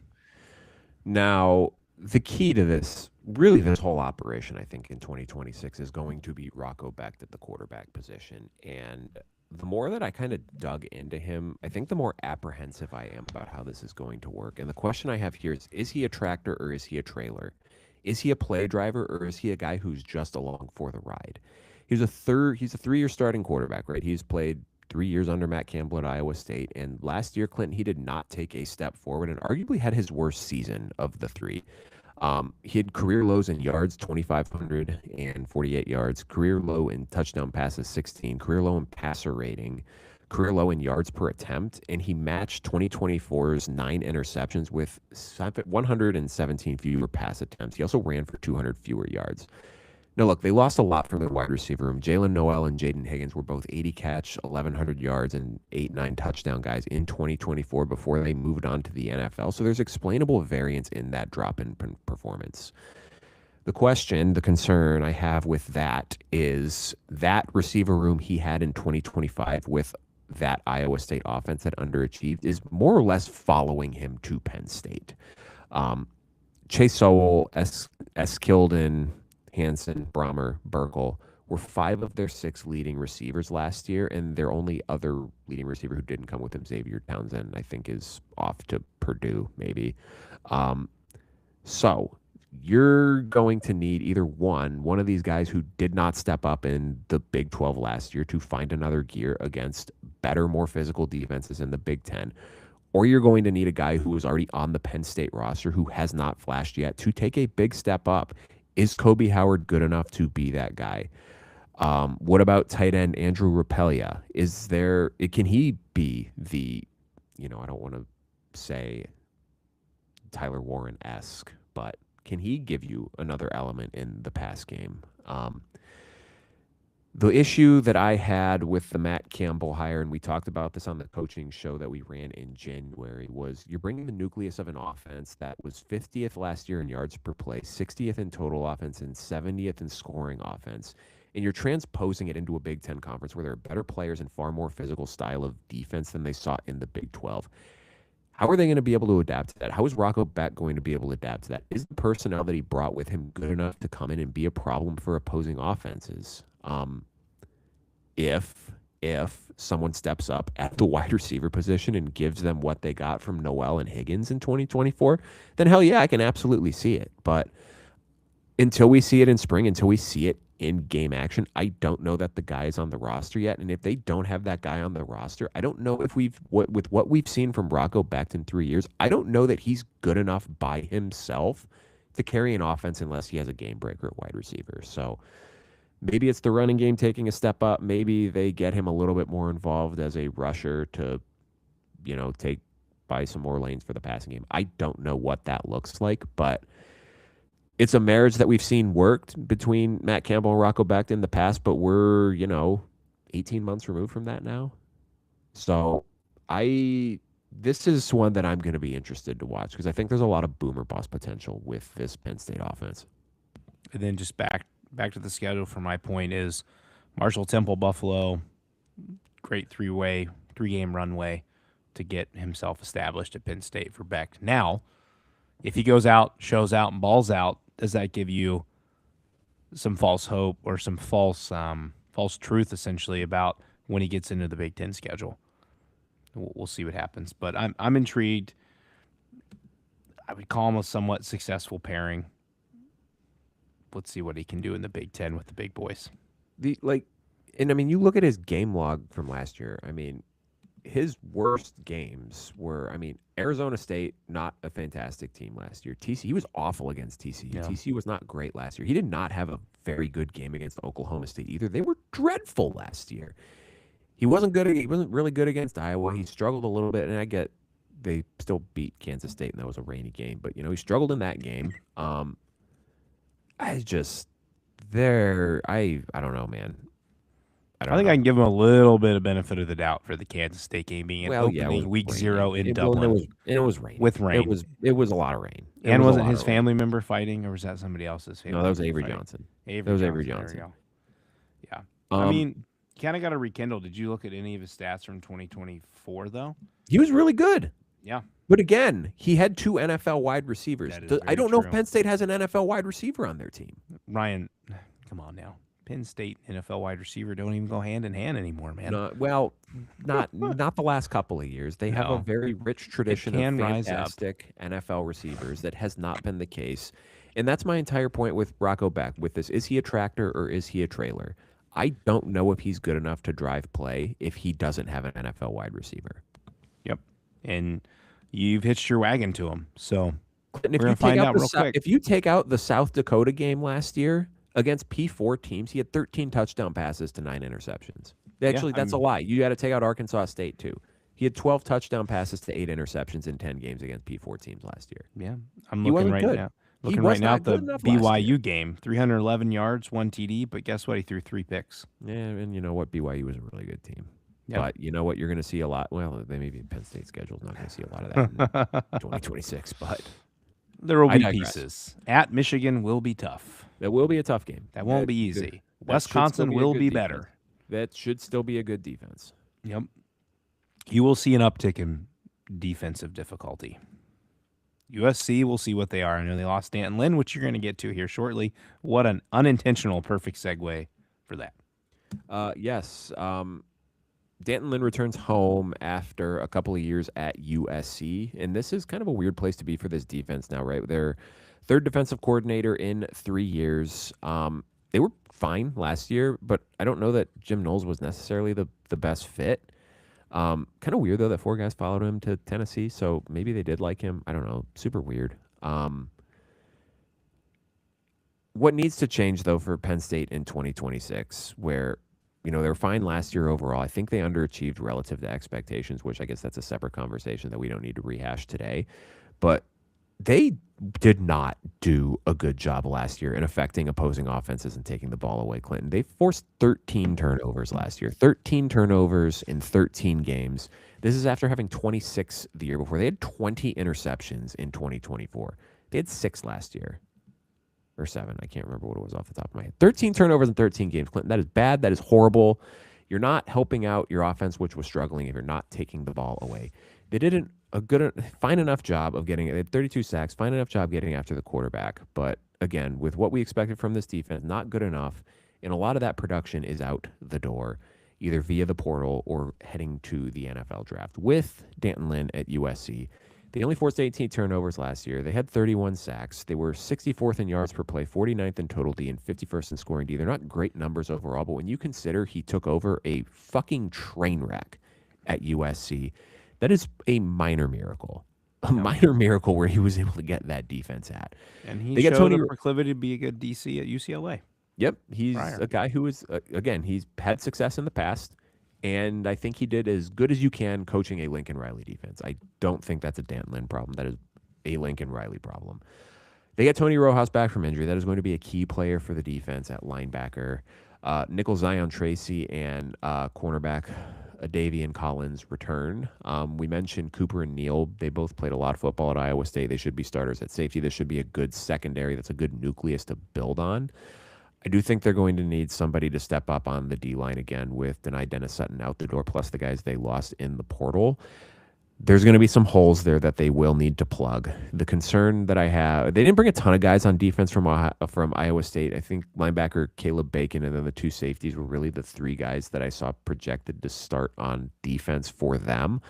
Now, the key to this, really this whole operation, I think, in 2026 is going to be Rocco Becht at the quarterback position. And the more that I kind of dug into him, I think the more apprehensive I am about how this is going to work. And the question I have here is he a tractor or is he a trailer? Is he a play driver or is he a guy who's just along for the ride? He's a 3-year starting quarterback, right? He's played 3 years under Matt Campbell at Iowa State. And last year, Clinton, he did not take a step forward and arguably had his worst season of the three. He had career lows in yards, 2,548 yards, career low in touchdown passes, 16, career low in passer rating, career low in yards per attempt, and he matched 2024's 9 interceptions with 117 fewer pass attempts. He also ran for 200 fewer yards. Now, look, they lost a lot from their wide receiver room. Jalen Noel and Jaden Higgins were both 80-catch, 1,100 yards, and 8-9 touchdown guys in 2024 before they moved on to the NFL. So there's explainable variance in that drop in performance. The question, the concern I have with that is that receiver room he had in 2025 with that Iowa State offense that underachieved is more or less following him to Penn State. Chase Sowell, Eskildon, Hansen, Brahmer, Burkle were 5 of their 6 leading receivers last year, and their only other leading receiver who didn't come with him, Xavier Townsend, I think is off to Purdue, maybe. So you're going to need either one of these guys who did not step up in the Big 12 last year to find another gear against better, more physical defenses in the Big 10, or you're going to need a guy who is already on the Penn State roster who has not flashed yet to take a big step up. Is Kobe Howard good enough to be that guy? What about tight end Andrew Rappelia? Can he be the, I don't want to say Tyler Warren-esque, but can he give you another element in the pass game? The issue that I had with the Matt Campbell hire, and we talked about this on the coaching show that we ran in January, was you're bringing the nucleus of an offense that was 50th last year in yards per play, 60th in total offense, and 70th in scoring offense, and you're transposing it into a Big Ten conference where there are better players and far more physical style of defense than they saw in the Big 12. How are they going to be able to adapt to that? How is Rocco Beck going to be able to adapt to that? Is the personnel that he brought with him good enough to come in and be a problem for opposing offenses? If someone steps up at the wide receiver position and gives them what they got from Noel and Higgins in 2024, then hell yeah, I can absolutely see it. But until we see it in spring, until we see it in game action, I don't know that the guy is on the roster yet. And if they don't have that guy on the roster, I don't know if with what we've seen from Rocco Becht in 3 years, I don't know that he's good enough by himself to carry an offense unless he has a game breaker at wide receiver. So maybe it's the running game taking a step up. Maybe they get him a little bit more involved as a rusher to, take by some more lanes for the passing game. I don't know what that looks like, but it's a marriage that we've seen worked between Matt Campbell and Rocco Becht in the past, but we're, 18 months removed from that now. So this is one that I'm going to be interested to watch because I think there's a lot of boomer bust potential with this Penn State offense. And then just back to the schedule for my point is Marshall, Temple, Buffalo, great three-game runway to get himself established at Penn State for Beck. Now, if he goes out, shows out, and balls out, does that give you some false hope or some false truth essentially about when he gets into the Big Ten schedule? We'll see what happens, but I'm intrigued. I would call him a somewhat successful pairing. Let's see what he can do in the Big Ten with the big boys. You look at his game log from last year. His worst games were, Arizona State, not a fantastic team last year. TCU, he was awful against TCU. Yeah. TCU was not great last year. He did not have a very good game against Oklahoma State either. They were dreadful last year. He wasn't good. He wasn't really good against Iowa. He struggled a little bit, and I get they still beat Kansas State, and that was a rainy game. But he struggled in that game. I don't know, man. I think I can give him a little bit of benefit of the doubt for the Kansas State game being week 0 in Dublin. It was rain. With rain. It was a lot of rain. And wasn't his family member fighting, or was that somebody else's family? No, that was Avery Johnson. That was Avery Johnson. Yeah. Kind of got to rekindle. Did you look at any of his stats from 2024, though? He was really good. Yeah. But again, he had 2 NFL wide receivers. I don't know if Penn State has an NFL wide receiver on their team. Ryan, come on now. Penn State NFL wide receiver don't even go hand in hand anymore, man. Not the last couple of years. They have a very rich tradition of fantastic NFL receivers. That has not been the case. And that's my entire point with Rocco Beck with this. Is he a tractor or is he a trailer? I don't know if he's good enough to drive play if he doesn't have an NFL wide receiver. Yep. And you've hitched your wagon to him. So And we're going to find out real quick. If you take out the South Dakota game last year against P4 teams, he had 13 touchdown passes to 9 interceptions. Actually, that's a lie. You got to take out Arkansas State, too. He had 12 touchdown passes to 8 interceptions in 10 games against P4 teams last year. Yeah. I'm looking right now. Looking right now at the BYU game, 311 yards, 1 TD, but guess what? He threw 3 picks. Yeah, and you know what? BYU was a really good team. Yep. But you know what? You're going to see a lot. Well, they maybe Penn State schedule's not going to see a lot of that in 2026, but there will be pieces. At Michigan will be tough. It will be a tough game. That won't be easy. Wisconsin will be better. That should still be a good defense. Yep. You will see an uptick in defensive difficulty. USC, we'll see what they are. I know they lost Stanton Lynn, which you're going to get to here shortly. What an unintentional perfect segue for that. Yes. Danton Lynn returns home after a couple of years at USC, and this is kind of a weird place to be for this defense now, right? Their third defensive coordinator in 3 years. They were fine last year, but I don't know that Jim Knowles was necessarily the best fit. Kind of weird, though, that 4 guys followed him to Tennessee, so maybe they did like him. I don't know. Super weird. What needs to change, though, for Penn State in 2026, where, you know, they were fine last year overall. I think they underachieved relative to expectations, which I guess that's a separate conversation that we don't need to rehash today. But they did not do a good job last year in affecting opposing offenses and taking the ball away, Clinton. They forced 13 turnovers last year. 13 turnovers in 13 games. This is after having 26 the year before. They had 20 interceptions in 2024. They had 6 last year. Or 7. I can't remember what it was off the top of my head. 13 turnovers in 13 games, Clinton. That is bad. That is horrible. You're not helping out your offense, which was struggling, if you're not taking the ball away. They did fine enough job of getting it. They had 32 sacks, fine enough job getting after the quarterback. But again, with what we expected from this defense, not good enough. And a lot of that production is out the door, either via the portal or heading to the NFL draft. With Danton Lynn at USC, they only forced 18 turnovers last year. They had 31 sacks. They were 64th in yards per play, 49th in total D, and 51st in scoring D. They're not great numbers overall, but when you consider he took over a fucking train wreck at USC, that is a minor miracle. Minor miracle where he was able to get that defense at. And he showed a proclivity to be a good DC at UCLA. Yep. He's a guy who is, again, he's had success in the past. And I think he did as good as you can coaching a Lincoln Riley defense. I don't think that's a Danton Lynn problem. That is a Lincoln Riley problem. They get Tony Rojas back from injury. That is going to be a key player for the defense at linebacker. Nickel Zion Tracy and cornerback Davian Collins return. We mentioned Cooper and Neal. They both played a lot of football at Iowa State. They should be starters at safety. This should be a good secondary. That's a good nucleus to build on. I do think they're going to need somebody to step up on the D-line again with Denai Dennis Sutton out the door, plus the guys they lost in the portal. There's going to be some holes there that they will need to plug. The concern that I have, they didn't bring a ton of guys on defense from Iowa State. I think linebacker Caleb Bacon and then the 2 safeties were really the 3 guys that I saw projected to start on defense for them.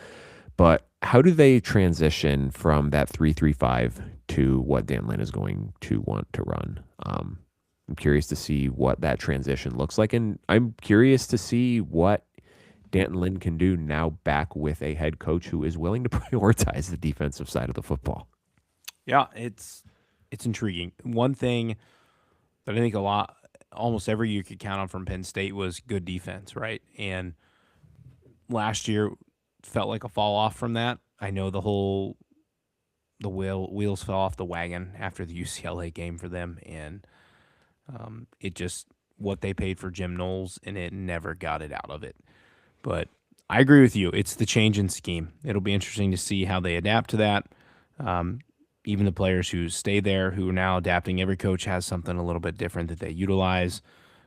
But how do they transition from that 3-3-5 to what Dan Lynn is going to want to run? I'm curious to see what that transition looks like, and I'm curious to see what Danton Lynn can do now back with a head coach who is willing to prioritize the defensive side of the football. Yeah, it's intriguing. One thing that I think almost every year you could count on from Penn State was good defense, right? And last year felt like a fall off from that. I know the wheels fell off the wagon after the UCLA game for them, and it just what they paid for Jim Knowles, and it never got it out of it. But I agree with you. It's the change in scheme. It'll be interesting to see how they adapt to that. Even the players who stay there, who are now adapting, every coach has something a little bit different that they utilize.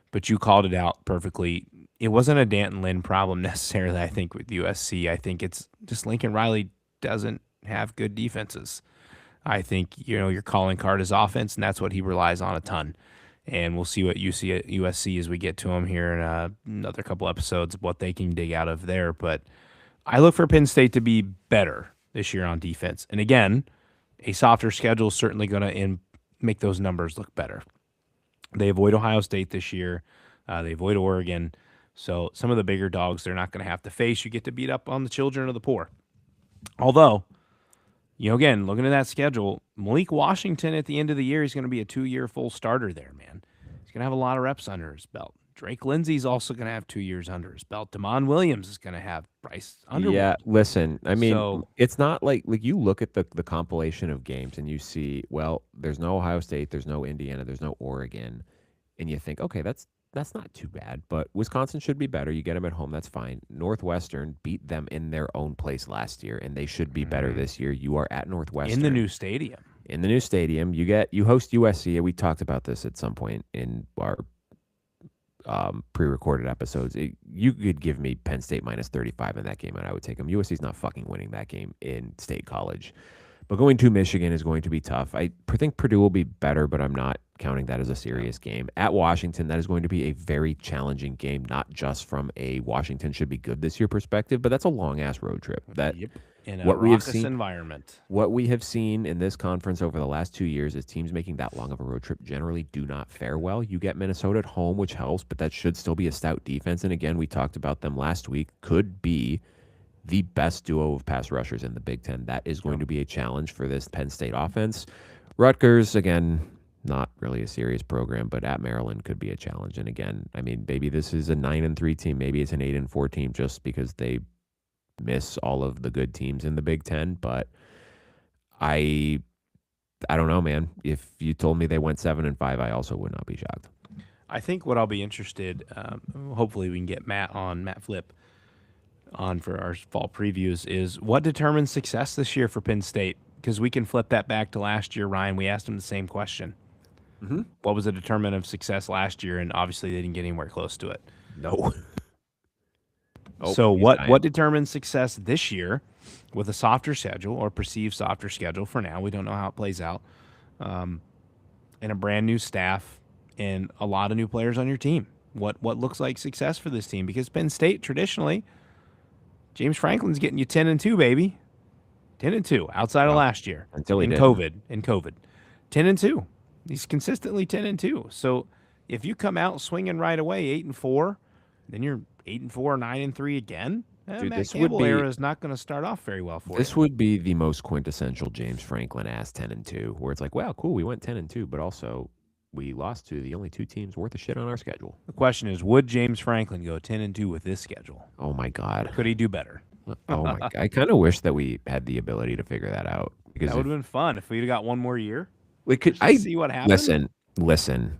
But you called it out perfectly. It wasn't a Danton Lynn problem necessarily, I think, with USC. I think it's just Lincoln Riley doesn't have good defenses. I think, your calling card is offense, and that's what he relies on a ton. And we'll see what you see at USC as we get to them here in another couple episodes, what they can dig out of there. But I look for Penn State to be better this year on defense. And again, a softer schedule is certainly going to make those numbers look better. They avoid Ohio State this year. They avoid Oregon. So some of the bigger dogs they're not going to have to face. You get to beat up on the children of the poor. Although, again, looking at that schedule, Malik Washington at the end of the year, he's going to be a 2-year full starter there, man. He's going to have a lot of reps under his belt. Drake Lindsey's also going to have 2 years under his belt. Damon Williams is going to have Bryce Underwood. Yeah, listen, I mean, it's not like you look at the compilation of games and you see, well, there's no Ohio State, there's no Indiana, there's no Oregon, and you think, okay, that's not too bad, but Wisconsin should be better. You get them at home, that's fine. Northwestern beat them in their own place last year, and they should be better this year. You are at Northwestern. In the new stadium. You host USC. We talked about this at some point in our pre-recorded episodes. You could give me Penn State minus 35 in that game, and I would take them. USC's not fucking winning that game in State College. But going to Michigan is going to be tough. I think Purdue will be better, but I'm not counting that as a serious game. At Washington, that is going to be a very challenging game, not just from a Washington should be good this year perspective, but that's a long-ass road trip. In a raucous environment. What we have seen in this conference over the last 2 years is teams making that long of a road trip generally do not fare well. You get Minnesota at home, which helps, but that should still be a stout defense. And again, we talked about them last week, could be the best duo of pass rushers in the Big Ten. That is going to be a challenge for this Penn State offense. Rutgers, again, not really a serious program, but at Maryland could be a challenge. And again, I mean, maybe this is a 9-3 team. Maybe it's an 8-4 team just because they miss all of the good teams in the Big Ten. But I don't know, man. If you told me they went 7-5, I also would not be shocked. I think what I'll be interested, hopefully we can get Matt Flip on for our fall previews, is what determines success this year for Penn State? Because we can flip that back to last year, Ryan. We asked him the same question. Mm-hmm. What was the determinant of success last year? And obviously they didn't get anywhere close to it. No. So what determines success this year with a softer schedule or perceived softer schedule for now? We don't know how it plays out. And a brand new staff and a lot of new players on your team. What looks like success for this team? Because Penn State traditionally, James Franklin's getting you 10-2, baby. 10-2 outside of last year until he in did. COVID. 10-2. He's consistently 10-2. So if you come out swinging right away 8-4, then you're 8-4, 9-3 again. Dude, Matt this Campbell would be, era is not going to start off very well for you. This would be the most quintessential James Franklin ass 10-2, where it's like, wow, cool, we went 10-2, but also we lost to the only two teams worth of shit on our schedule. The question is, would James Franklin go 10-2 with this schedule? Oh my God, or could he do better? Oh my God. I kind of wish that we had the ability to figure that out, because that would have been fun if we'd got one more year. We could see what happens. Listen.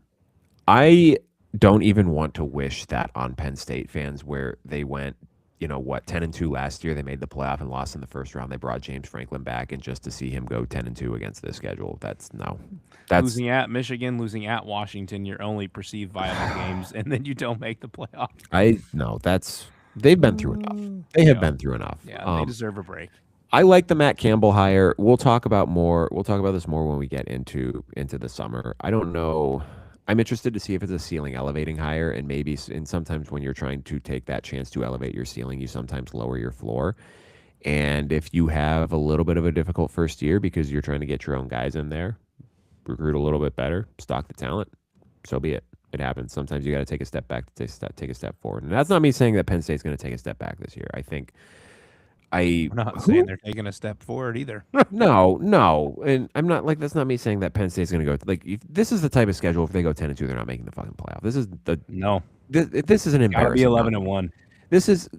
I don't even want to wish that on Penn State fans, where they went, 10-2 last year. They made the playoff and lost in the first round. They brought James Franklin back, and just to see him go 10-2 against this schedule, that's losing at Michigan, losing at Washington, your only perceived viable games, and then you don't make the playoff. They've been through enough. They have been through enough. Yeah, they deserve a break. I like the Matt Campbell hire. We'll talk about this more when we get into the summer. I don't know. I'm interested to see if it's a ceiling elevating hire, and maybe sometimes when you're trying to take that chance to elevate your ceiling, you sometimes lower your floor. And if you have a little bit of a difficult first year because you're trying to get your own guys in there, recruit a little bit better, stock the talent, so be it. It happens. Sometimes you got to take a step back to take a step forward. And that's not me saying that Penn State's going to take a step back this year. I'm not saying they're taking a step forward either. No. And I'm not that's not me saying that Penn State's going to go this is the type of schedule. If they go 10-2, they're not making the fucking playoff. This is this is an embarrassing. Gotta be 11-1.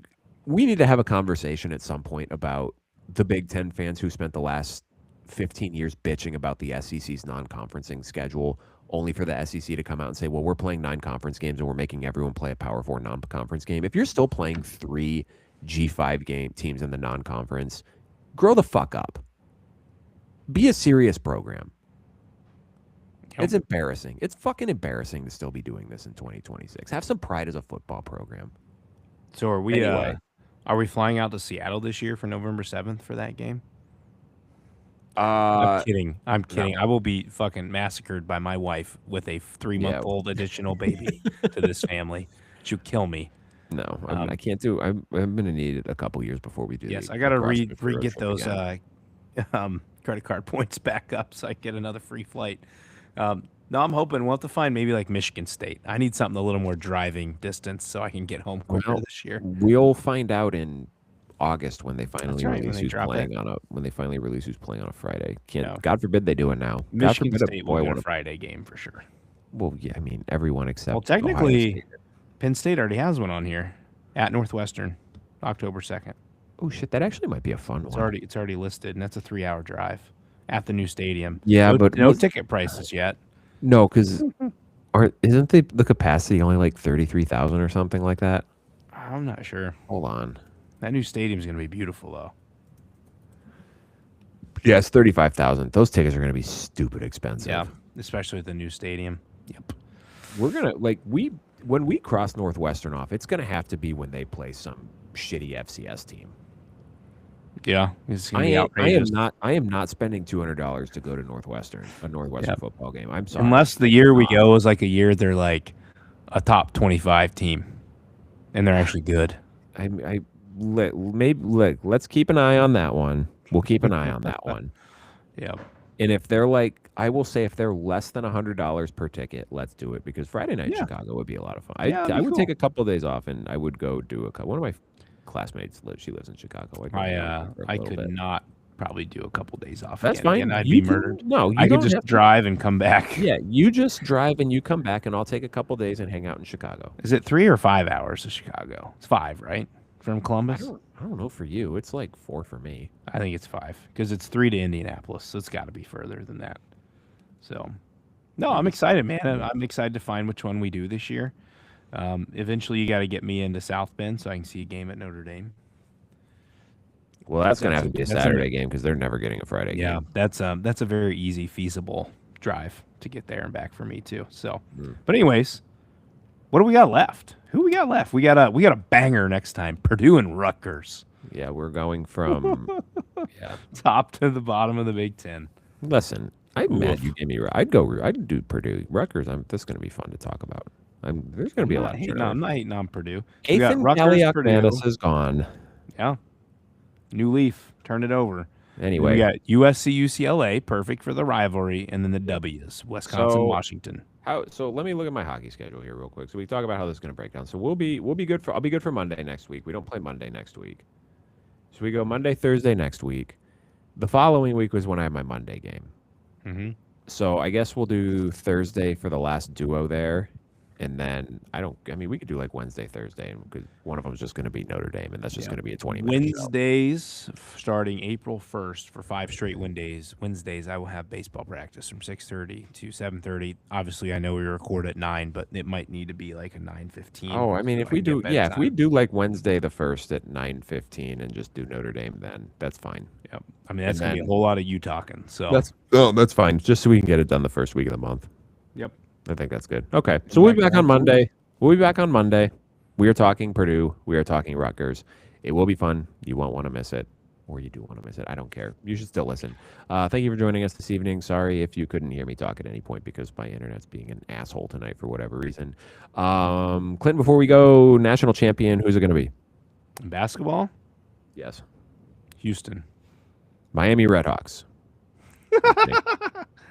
We need to have a conversation at some point about the Big Ten fans who spent the last 15 years bitching about the SEC's non-conferencing schedule, only for the SEC to come out and say, well, we're playing 9 conference games and we're making everyone play a Power 4 non-conference game. If you're still playing 3 G5 game teams in the non-conference, grow the fuck up. Be a serious program. Yep. It's embarrassing. It's fucking embarrassing to still be doing this in 2026. Have some pride as a football program. So are we are we flying out to Seattle this year for November 7th for that game? I'm kidding. No. I will be fucking massacred by my wife with a 3-month-old additional baby to this family. She'll kill me. No, I can't do. I'm going to need it a couple years before we do. Yes, I got to re-get those credit card points back up so I get another free flight No, I'm hoping we'll have to find maybe like Michigan State. I need something a little more driving distance so I can get home quicker Well, this year. we'll find out in August when they finally right, when release they who's drop playing on a Friday. Can't Yeah. God forbid they do it now. God Michigan forbid State a will boy get want a to. Friday game for sure. Well, yeah, I mean everyone except Well, Ohio technically, State. Penn State already has one on here at Northwestern, October 2nd. Oh shit, that actually might be a fun It's one. already listed, and that's a 3-hour drive at the new stadium. Yeah, no, but no ticket prices yet. No, because isn't the capacity only like 33,000 or something like that? I'm not sure. Hold on. That new stadium's going to be beautiful, though. Yeah, it's 35,000. Those tickets are going to be stupid expensive. Yeah, especially with the new stadium. Yep. We're gonna when we cross Northwestern off, it's gonna have to be when they play some shitty FCS team. Yeah, it's going to be I outrageous. am not spending $200 to go to Northwestern, a Northwestern football game. I'm sorry. Unless the year we go is like a year they're like a top 25 team, and they're actually good. Let's keep an eye on that one. We'll keep an eye on that one. Yeah. And if they're like, I will say, if they're less than $100 per ticket, let's do it because Friday night in Chicago would be a lot of fun. I would take a couple of days off and I would go do one of my classmates lives in Chicago. I could not probably do a couple days off. That's again. fine. Again, I'd You be can- murdered. No, you I could don't just have to- drive and come back. Yeah, you just drive and you come back, and I'll take a couple days and hang out in Chicago. Is it 3 or 5 hours to Chicago? It's 5, right? From Columbus? I don't know for you. It's like 4 for me. I think it's 5 because it's 3 to Indianapolis, so it's got to be further than that. So, no, I'm excited, man. I'm excited to find which one we do this year. Eventually, you got to get me into South Bend so I can see a game at Notre Dame. Well, that's going to have to be a Saturday game because they're never getting a Friday game. That's a very easy, feasible drive to get there and back for me too. So, but anyways, what do we got left? Who we got left? We got a banger next time. Purdue and Rutgers. Yeah, we're going from top to the bottom of the Big Ten. Listen, I'm mad you gave me. I'd do Purdue. Rutgers. This is going to be fun to talk about. There's going to be a lot of I'm not hating on Purdue. Ethan Kaliakmanis is gone. Yeah. New leaf. Turn it over. Anyway. We got USC, UCLA, perfect for the rivalry, and then the W's, Wisconsin, Washington. So let me look at my hockey schedule here real quick. So we talk about how this is going to break down. So we'll be good for. I'll be good for Monday next week. We don't play Monday next week. So we go Monday, Thursday next week. The following week was when I have my Monday game. Mm-hmm. So I guess we'll do Thursday for the last duo there. And then we could do like Wednesday, Thursday, because one of them is just going to be Notre Dame, and that's just going to be a 20-minute Wednesdays, starting April 1st for 5 straight Wednesdays, I will have baseball practice from 6:30 to 7:30. Obviously, I know we record at 9, but it might need to be like a 9:15. Oh, I mean, if we do like Wednesday the 1st at 9:15 and just do Notre Dame, then that's fine. Yep. I mean, that's going to be a whole lot of you talking. So that's fine, just so we can get it done the first week of the month. Yep. I think that's good. Okay, so we'll be back on Monday. We are talking Purdue. We are talking Rutgers. It will be fun. You won't want to miss it, or you do want to miss it. I don't care. You should still listen. Thank you for joining us this evening. Sorry if you couldn't hear me talk at any point because my internet's being an asshole tonight for whatever reason. Clinton, before we go, national champion, who's it going to be? Basketball? Yes. Houston. Miami Redhawks.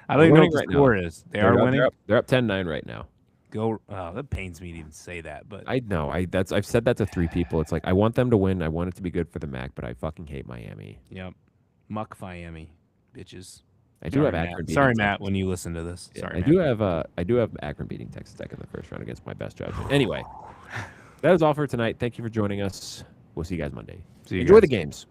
I don't even know what the score is. They're winning. They're up 10-9 right now. That pains me to even say that, but I know. I've said that to 3 people. It's like I want them to win. I want it to be good for the MAC, but I fucking hate Miami. Yep. Muck Miami, bitches. I do have Akron. Sorry, Matt, when you listen to this. Yeah, Sorry, I do have Akron beating Texas Tech in the first round against my best judgment. Anyway, that is all for tonight. Thank you for joining us. We'll see you guys Monday. Enjoy the games.